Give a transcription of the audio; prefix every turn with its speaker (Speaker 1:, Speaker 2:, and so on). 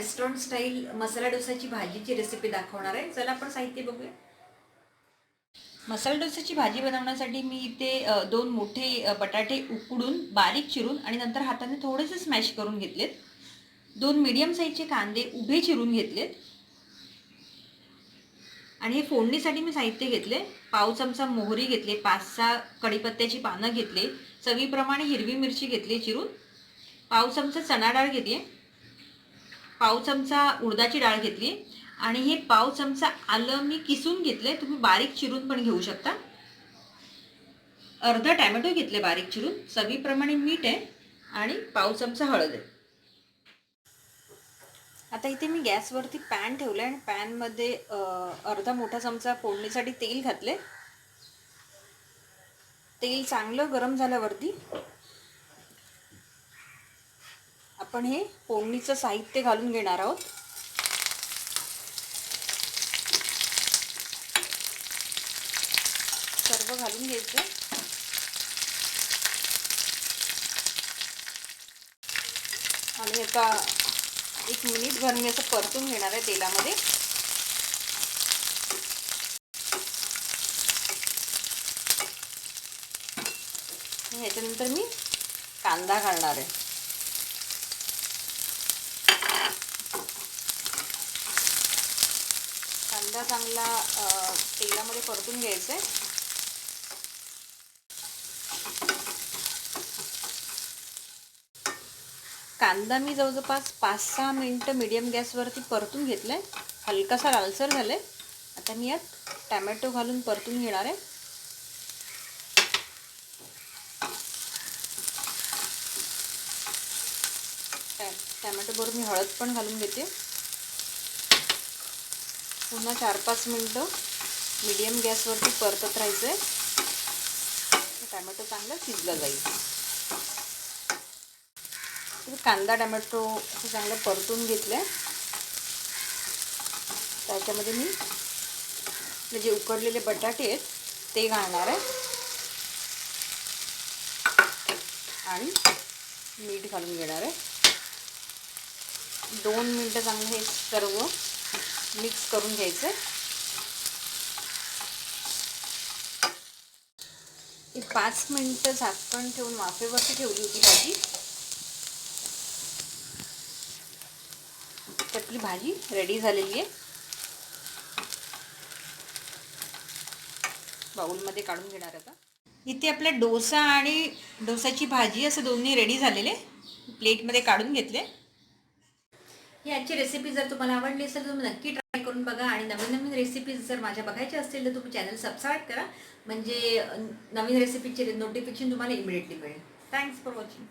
Speaker 1: Restaurant style मसाला डोसाची भाजीची recipe दाखवणार आहे. चला आपण साहित्य बघूया. मसाला डोसाची भाजी बनवण्यासाठी मी इथे 2 मोठे बटाटे उकडून बारीक चिरून आणि नंतर हाताने थोडेसे स्मॅश करून घेतलेत. 2 मीडियम साईजचे कांदे उभे चिरून घेतलेत आणि हे फोडणीसाठी मी साहित्य घेतले. पाव चमचा मोहरी घेतले, 5-6 कढीपत्त्याची पानं घेतले, चवीप्रमाणे हिरवी मिरची घेतली चिरून, पाव चमचा चणा डाळ घेतली, पाव चमचा उडदाची डाळ घेतली आणि हे पाव चमचा आलं मी किसून घेतले. तुम्ही बारीक चिरून पण घेऊ शकता. अर्धा टोमॅटो घेतले बारीक चिरून, चवीप्रमाणे मीठ आहे आणि पाव चमचा हळद आहे. आता इथे मी गॅसवरती पॅन ठेवला आणि पॅनमध्ये अर्धा मोठा चमचा फोडणीसाठी तेल घातले. तेल चांगलं गरम झाल्यावरती आपण हे फोडणीचं साहित्य घालून घेणार आहोत. सर्व घालून घ्यायचं आणि आता 1 मिनिटभर मी असं परतून घेणार आहे तेलामध्ये. ह्याच्यानंतर मी कांदा घालणार आहे. कांदा चांगला तेलामध्ये परतून घ्यायचा आहे. कांदा मी जवळजवळ 5-6 मिनिटं मीडियम गॅसवरती परतून घेतला आहे. हलकासा लालसर झाला आहे. आता मी यात टोमॅटो घालून परतून घेणार आहे. टोमॅटोबरोबर मी हळद पण घालून घेते. पुन्हा 4-5 मिनिटं मीडियम गॅसवरती परतत राहायचं आहे. टोमॅटो चांगला शिजला जाईल. कांदा टोमॅटो हे चांगलं परतून घेतलं. त्याच्यामध्ये मी जे उकडलेले बटाटे आहेत ते घालणार आहे आणि मीठ घालून घेणार आहे. 2 मिनिटं चांगलं हे सर्व मिक्स करून घ्यायचं. 5 मिनिटं झाकण ठेवून वाफेवरती ठेवली होती भाजी. आपली भाजी रेडी झालेली आहे. बाउलमध्ये काढून घेणार आता. इथे आपला डोसा आणि डोसाची भाजी असं दोन्ही रेडी झालेले प्लेटमध्ये काढून घेतले. ही आजची रेसिपी जर तुम्हाला आवडली असेल तर तुम्ही नक्की ट्राय करून बघा आणि नवीन नवीन रेसिपीज जर माझ्या बघायच्या असतील तर तुम्ही चॅनल सबस्क्राईब करा, म्हणजे नवीन रेसिपीचे नोटिफिकेशन तुम्हाला इमिडिएटली मिळेल. Thanks for watching.